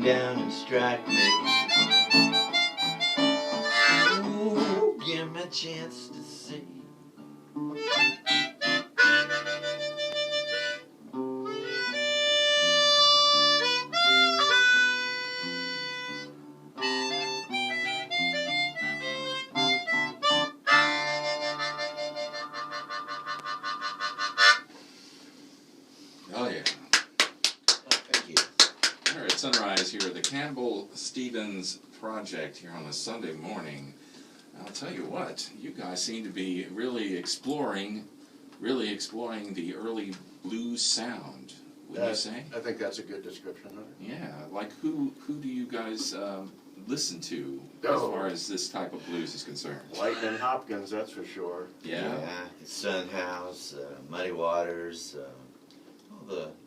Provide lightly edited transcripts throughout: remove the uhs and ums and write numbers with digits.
down and strike me. Ooh, give me a chance to see. Oh, yeah. Oh, thank you. Here at sunrise here at the Campbell Stevens Project here on a Sunday morning. I'll tell you what, you guys seem to be really exploring the early blues sound, would you say? I think that's a good description of it. Yeah, like who do you guys listen to as far as this type of blues is concerned? Lightning Hopkins, that's for sure. Yeah. Sunhouse, Muddy Waters,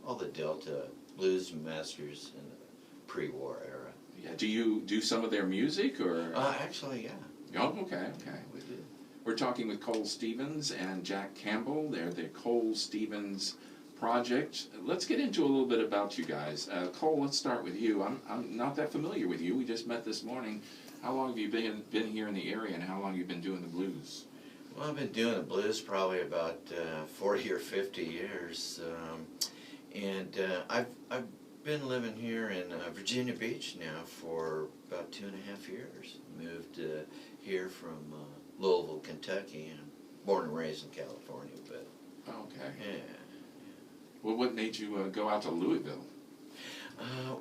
all the Delta blues masters in the pre-war era. Yeah. Do you do some of their music or? Actually, yeah. Oh, okay. We do. We're talking with Cole Stevens and Jack Campbell. They're the Cole Stevens Project. Let's get into a little bit about you guys. Cole, let's start with you. I'm not that familiar with you. We just met this morning. How long have you been here in the area, and how long have you been doing the blues? Well, I've been doing the blues probably about 40 or 50 years, and I've been living here in Virginia Beach now for about 2.5 years. Moved here from Louisville, Kentucky, and born and raised in California, but Okay. yeah. Well, what made you go out to Louisville?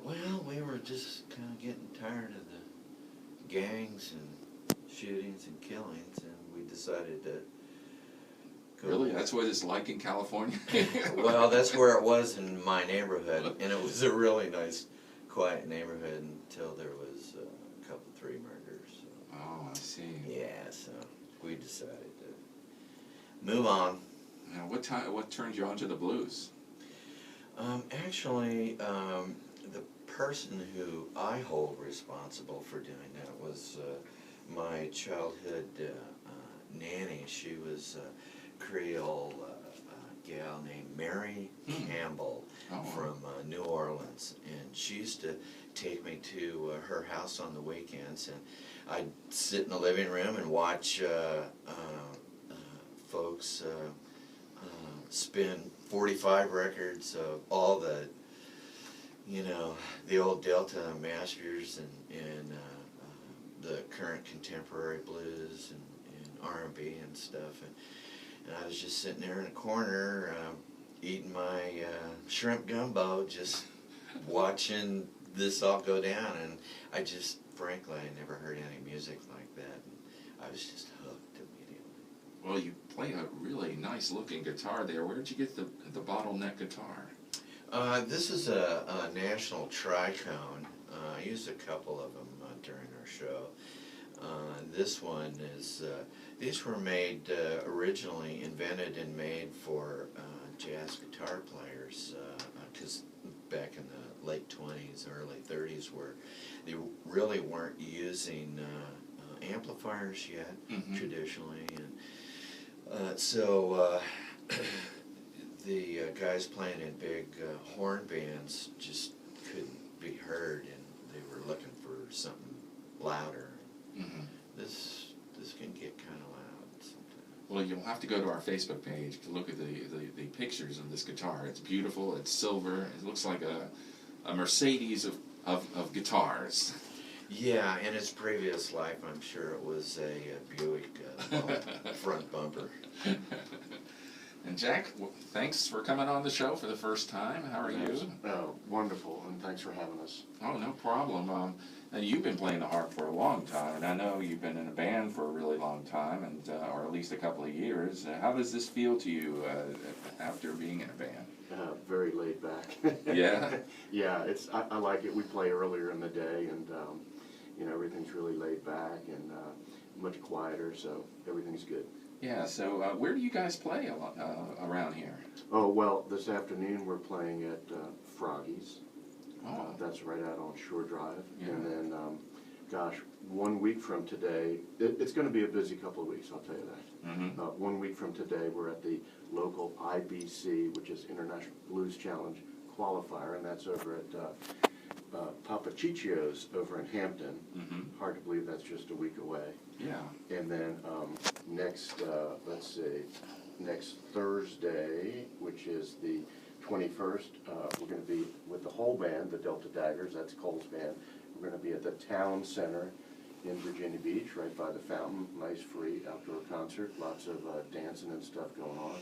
Well, we were just kind of getting tired of the gangs and shootings and killings, and we decided to go. Really? That's what it's like in California? Well, that's where it was in my neighborhood, and it was a really nice, quiet neighborhood until there was a couple, 3 murders. So. Oh, I see. Yeah, so we decided to move on. Now, what turned you on to the blues? Actually, the person who I hold responsible for doing that was my childhood nanny. She was a Creole gal named Mary Campbell from New Orleans, and she used to take me to her house on the weekends, and I'd sit in the living room and watch folks spin 45 records of all the, the old Delta masters and the current contemporary blues and R&B and stuff. And I was just sitting there in a corner eating my shrimp gumbo, just watching this all go down. And I just, frankly, I never heard any music like that. And I was just hooked immediately. Well, you play a really nice-looking guitar there. Where did you get the bottleneck guitar? This is a National Tritone. I used a couple of them during our show. This one is, these were made, originally invented and made for jazz guitar players, because back in the late 20s, early 30s, where they really weren't using amplifiers yet, traditionally. And so the guys playing in big horn bands just couldn't be heard, and they were looking for something louder. This can get kind of loud sometimes. Well, you'll have to go to our Facebook page to look at the pictures of this guitar. It's beautiful. It's silver. It looks like a Mercedes of guitars. Yeah, in its previous life, I'm sure it was a Buick front bumper. And Jack, thanks for coming on the show for the first time. How are you? Wonderful, and thanks for having us. Oh, no problem. And you've been playing the harp for a long time, and I know you've been in a band for a really long time, and or at least a couple of years. How does this feel to you after being in a band? Very laid back. Yeah? Yeah, I like it. We play earlier in the day, and everything's really laid back and much quieter, so everything's good. Yeah, so where do you guys play around here? Oh, well, this afternoon we're playing at Froggy's. Oh. That's right out on Shore Drive. Yeah. And then, gosh, 1 week from today, it's going to be a busy couple of weeks, I'll tell you that. 1 week from today, we're at the local IBC, which is International Blues Challenge qualifier, and that's over at Papa Chichio's over in Hampton. Mm-hmm. Hard to believe that's just a week away. Yeah. And then next, let's see, next Thursday, which is the 21st, we're going to be with the whole band, the Delta Daggers, that's Cole's band. We're going to be at the Town Center in Virginia Beach, right by the fountain. Nice free outdoor concert, lots of dancing and stuff going on.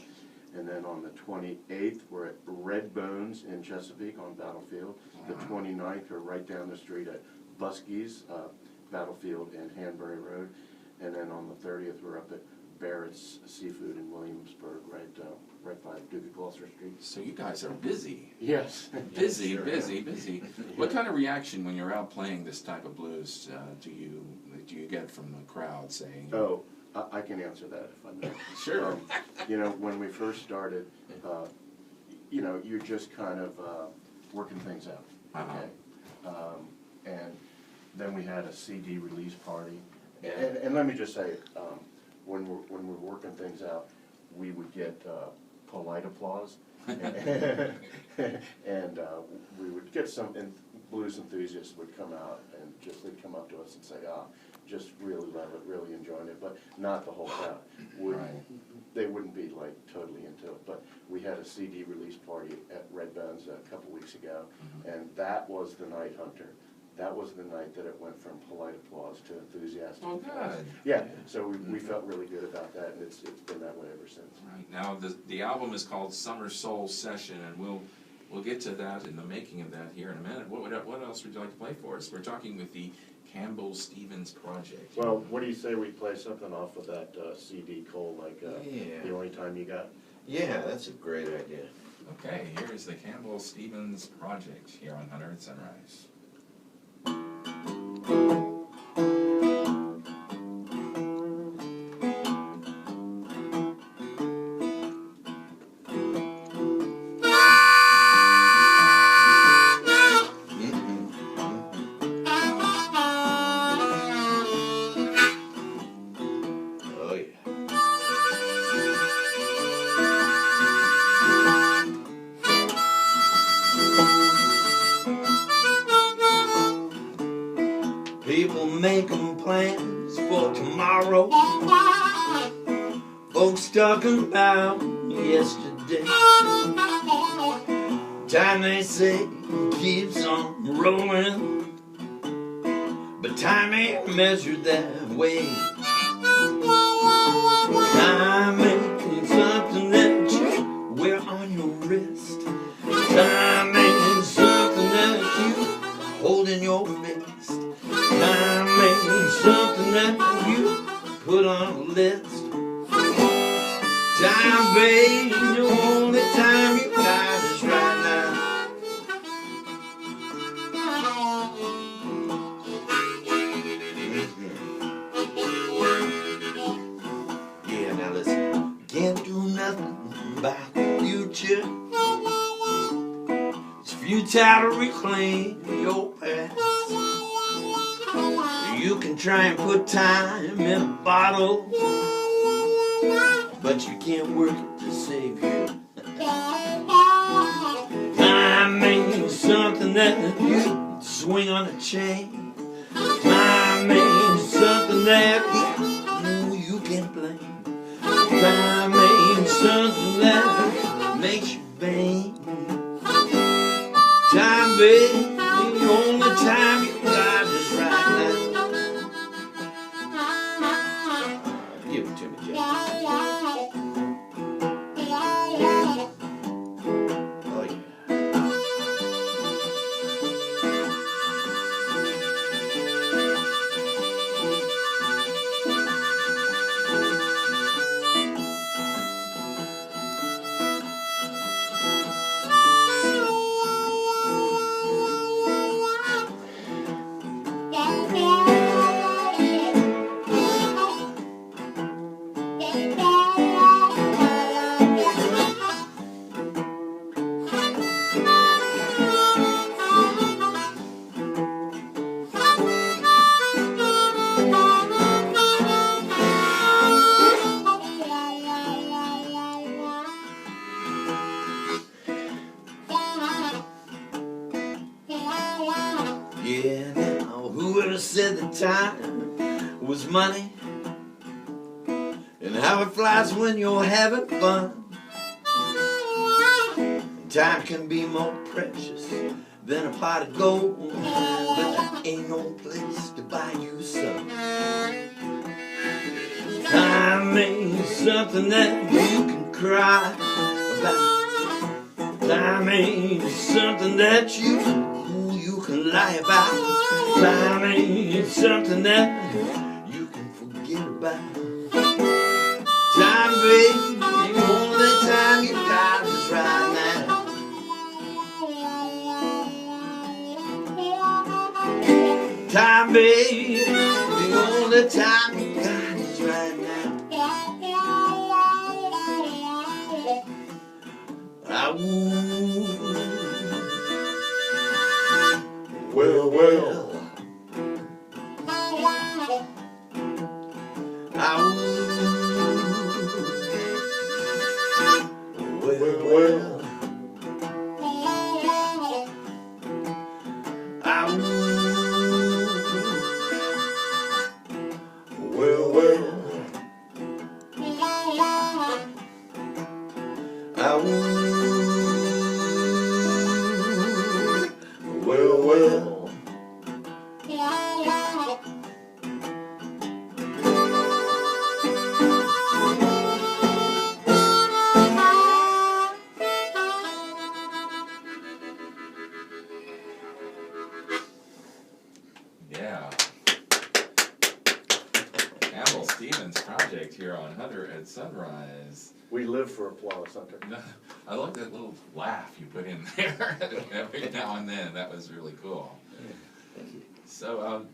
And then on the 28th, we're at Red Bones in Chesapeake on Battlefield. The 29th, we're right down the street at Buskey's, Battlefield and Hanbury Road. And then on the 30th, we're up at Barrett's Seafood in Williamsburg, right by Duke of Gloucester Street. So you guys are busy. Yes. Busy, Sure. busy. What kind of reaction when you're out playing this type of blues do you get from the crowd saying? Oh, I can answer that if I may. Sure. You know, when we first started, you know, you're just kind of working things out, okay? And then we had a CD release party. And let me just say, when we're working things out, we would get polite applause. And we would get some blues enthusiasts would come out and they'd come up to us and say, just really love it, really enjoying it, but not the whole crowd. They wouldn't be like totally into it, but we had a CD release party at Red Bones a couple weeks ago, and that was the night, Hunter. That was the night that it went from polite applause to enthusiastic applause. Good. Yeah, so we felt really good about that, and it's been that way ever since. Right, now the album is called Summer Soul Session, and we'll get to that in the making of that here in a minute. What else would you like to play for us? We're talking with the Campbell Stevens Project. Well, what do you say we play something off of that CD, Cole, like The Only Time You Got? Yeah, that's a great idea. Okay, here is the Campbell Stevens Project here on Hunter at Sunrise. Oh, yeah. People making plans for tomorrow. Folks talking about yesterday. Time, they say, keeps on rolling, but time ain't measured that way. Time ain't something that you wear on your wrist. Time ain't something that you hold in your fist. Time ain't something that you put on a list. Time, babe, the only time you got is right now. Yeah, now listen. Can't do nothing about the future. It's futile to reclaim your past. You can try and put time in a bottle, but you can't work it to save you. Time ain't something that you swing on a chain. Time ain't something that you can blame. Time ain't something that makes you vain. Time, baby, the only time you got is right now. Give it to me, Jack. Oh, yeah. time was money, and how it flies when you're having fun. Time can be more precious than a pot of gold, but there ain't no place to buy you some. Time ain't something that you can cry about. Time ain't something that you can lie about. Time ain't something that you can forget about. Time, baby, the only time you got is right now. Time, baby, the only time you got is right now. Well, well. Well. Yeah. Campbell Stevens project here on Hunter at Sunrise. We live for applause, Hunter. I like that little laugh you put in there every now and then. That was really cool. Thank you. So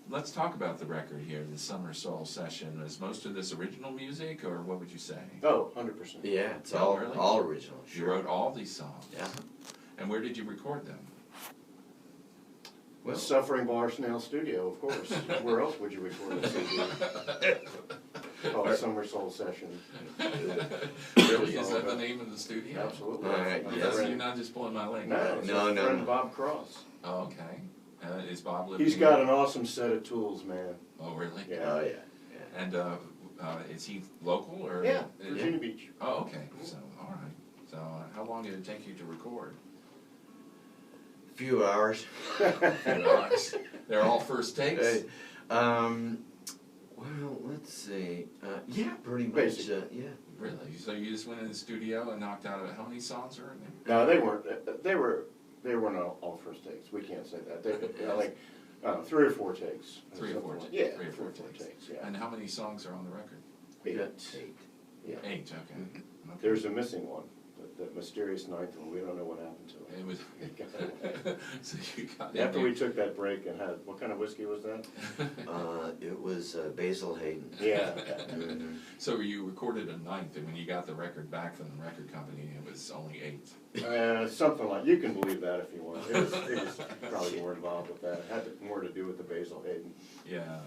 let's talk about the record here, the Summer Soul Session. Is most of this original music, or what would you say? Oh, 100%. Yeah, it's Oh, really? all original. You wrote all these songs. Yeah. And where did you record them? Well, Suffering Bar Snail Studio, of course. Where else would you record a CD? Called Summer Soul Session. Really? Is that the name of the studio? Absolutely. All right, Yes, yes. you're not just pulling my leg. No, it's No, our no, friend no. Bob Cross. Oh, okay. Is Bob living? He's got an awesome set of tools, man. Oh, really? Yeah. Oh, yeah. And is he local or? Yeah, Virginia Beach. Oh, okay. So, all right. So, how long did it take you to record? Few hours. They're all first takes. Hey, well, let's see. Yeah, pretty much. Basically. Yeah. Really? So you just went in the studio and knocked out how many songs are in there? No, they weren't. They weren't all first takes. We can't say that. They like 3 or 4 takes. 3 or 4 takes. Yeah, 3 or 4 takes. Yeah. And how many songs are on the record? 8. Yeah. 8. Okay. Mhm. Okay. There's a missing one. That mysterious 9th one. We don't know what happened to it. It was. So you got After we took that break and had, what kind of whiskey was that? It was Basil Hayden. Yeah. Mhm. So you recorded a 9th, and when you got the record back from the record company, it was only 8. Something like, you can believe that if you want. It was probably more involved with that. It had more to do with the Basil Hayden. Yeah.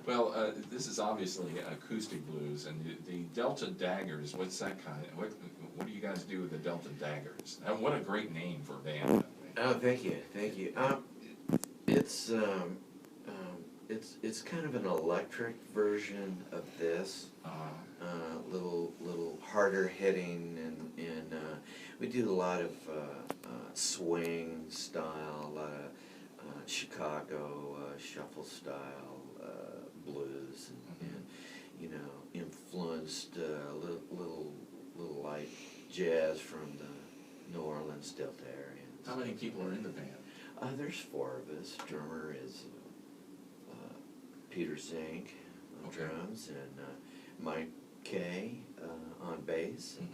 Well, this is obviously acoustic blues, and the Delta Daggers. What's that kind of? What do you guys do with the Delta Daggers? And what a great name for a band. Oh, thank you. It's kind of an electric version of this. Little harder hitting, and we do a lot of swing style, a lot of Chicago shuffle style blues, and you know, influenced little light jazz from the New Orleans Delta area. How many people are in the band? There's 4 of us. Drummer is Peter Zink on Okay. drums, and Mike Kay on bass, and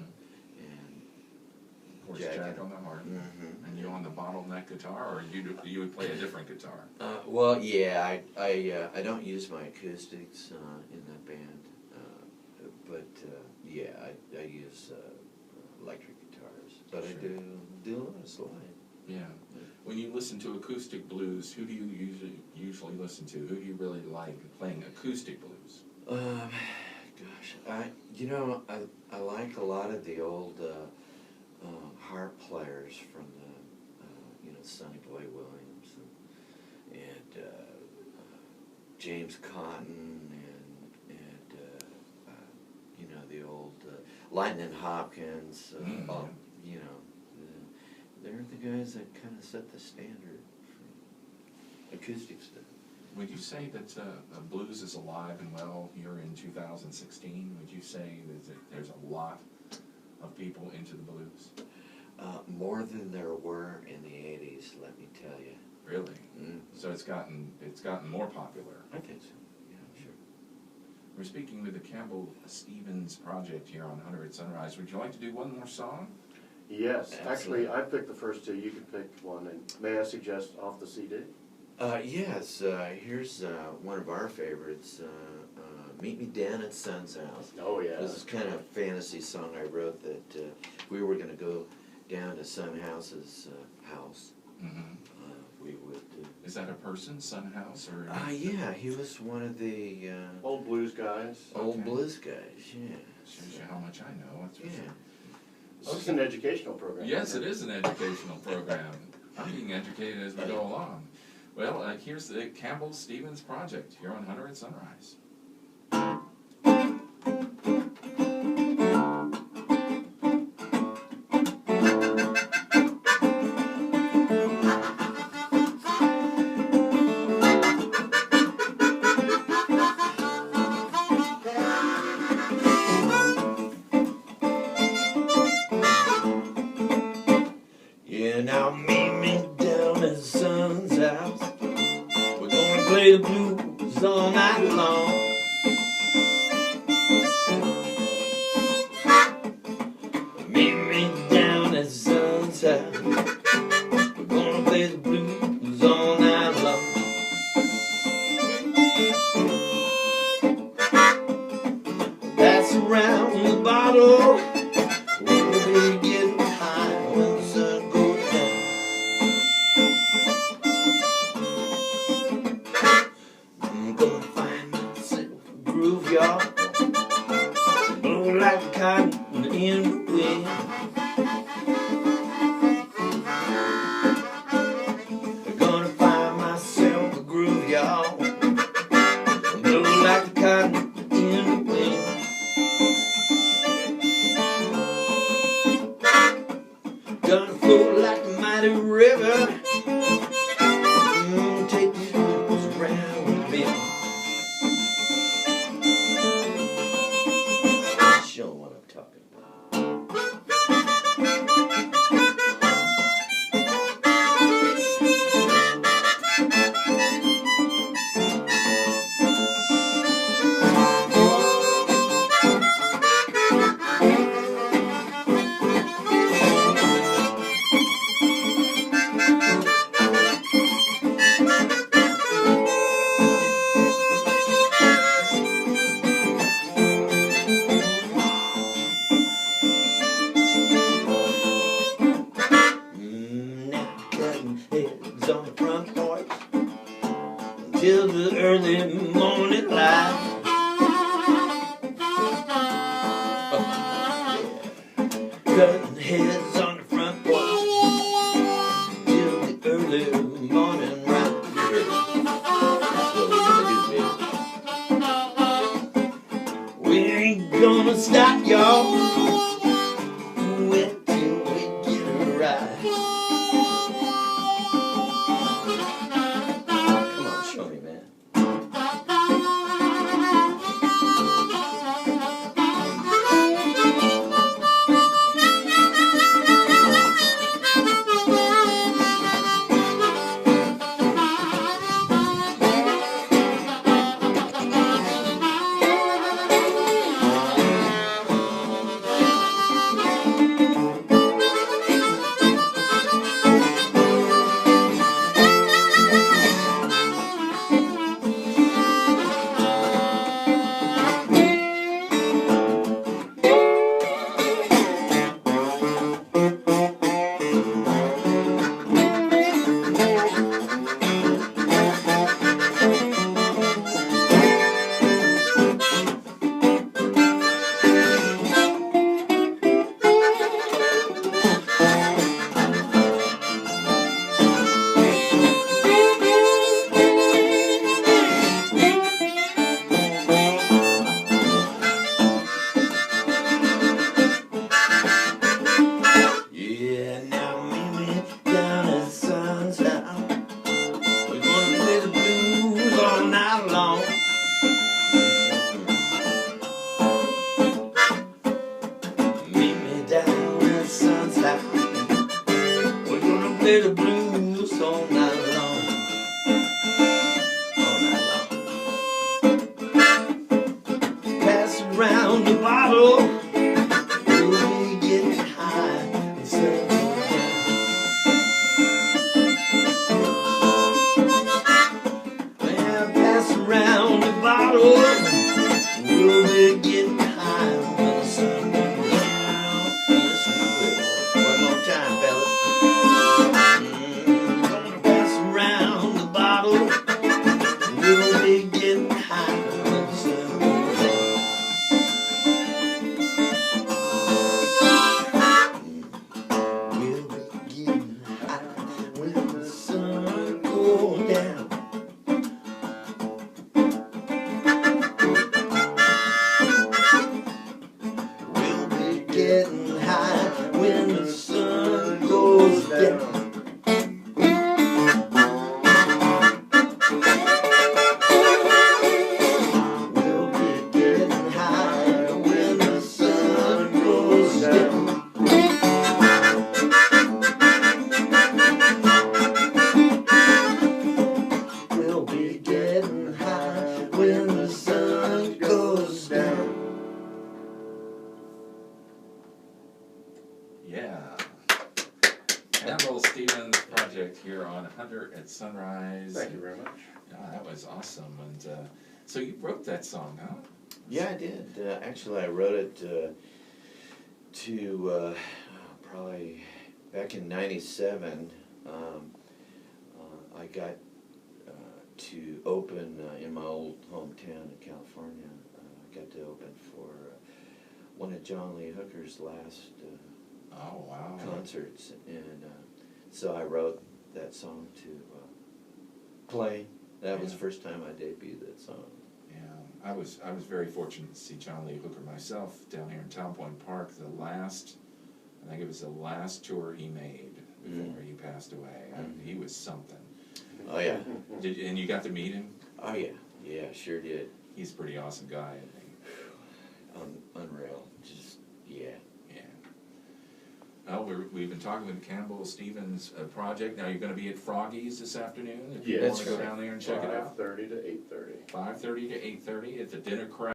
Of course, Jack on the harp. Mhm. And you on the bottleneck guitar, or you would play a different guitar? Well, yeah, I don't use my acoustics in that band, but yeah, I use electric guitars, but Sure. I do a lot of slide. Yeah. When you listen to acoustic blues, who do you usually listen to? Who do you really like playing acoustic blues? Gosh, I like a lot of the old harp players from the Sonny Boy Williams and James Cotton and the old Lightning Hopkins. You know, they're the guys that kind of set the standard for acoustic stuff. Would you say that blues is alive and well here in 2016? Would you say that there's a lot of people into the blues? More than there were in the 80s, let me tell you. Really? Mm. So it's gotten more popular. I think so, yeah, sure. We're speaking with the Campbell Stevens Project here on Hunter at Sunrise. Would you like to do one more song? Yes, Absolutely. actually, I picked the first two, you can pick one, and may I suggest off the CD? Yes, here's one of our favorites, Meet Me Down at Sun's House. Oh, yeah. This is kind of a fantasy song I wrote that we were going to go down to Sun House's house. Mm-hmm. We would... Is that a person, Sun House, or? Yeah, he was one of the Old blues guys. old Okay. blues guys, yeah. Shows you how much I know. That's for Yeah. sure. Oh, it's an educational program. Yes, it is an educational program. I'm being educated as we go along. Well, here's the Campbell Stevens Project here on Hunter at Sunrise. Yeah, now meet me down at Sun's house. We're gonna play the blues all night long. Meet me down at Sun's house. We're gonna play the blues all night long. Pass around the bottle. We'll be getting high when the sun goes down. I'm gonna find myself a groove, y'all. Blow like cotton in the wind. I'm gonna find myself a groove, y'all. Blow like cotton in the wind. Gonna flow like a mighty river. Take these blues around with me. Show 'em what I'm talking about. Now cutting heads on the front porch until the early morning light. Cutting heads on the front porch till the early morning light. That's what we're gonna do, baby. We ain't gonna stop, y'all. Wait till we get it right. Come on, show me, man. play the blues all night long. All night long. Pass around the bottle. We'll be getting high and settling down. Well, pass around the bottle. We'll be getting high when the sun goes down. Yes, we will. One more time, fellas. Gonna pass around the bottle. We'll be getting high when the sun goes down. We'll be getting high when the sun goes down. We'll be getting high when the sun goes down. We'll be getting high when the sun goes down. We'll be getting high when the sun goes down. Yeah. Campbell Stevens project here on Hunter at Sunrise. Thank you very much. Yeah, that was awesome. And so you wrote that song, huh? Yeah, I did. Actually, I wrote it to probably back in '97. I got to open in my old hometown in California. I got to open for one of John Lee Hooker's last Oh, wow. concerts, and so I wrote that song to play. That was the Yeah. first time I debuted that song. Yeah, I was very fortunate to see John Lee Hooker myself down here in Town Point Park. I think it was the last tour he made before he passed away. He was something. Oh yeah. And you got to meet him? Oh yeah. Yeah, sure did. He's a pretty awesome guy, I think. Unreal. Just yeah. Yeah. Well, we've been talking with Campbell Stevens project. Now you're going to be at Froggy's this afternoon. If you Yes. want to go down there and check it out. 5:30 to 8:30. 5:30 to 8:30 at the dinner crowd.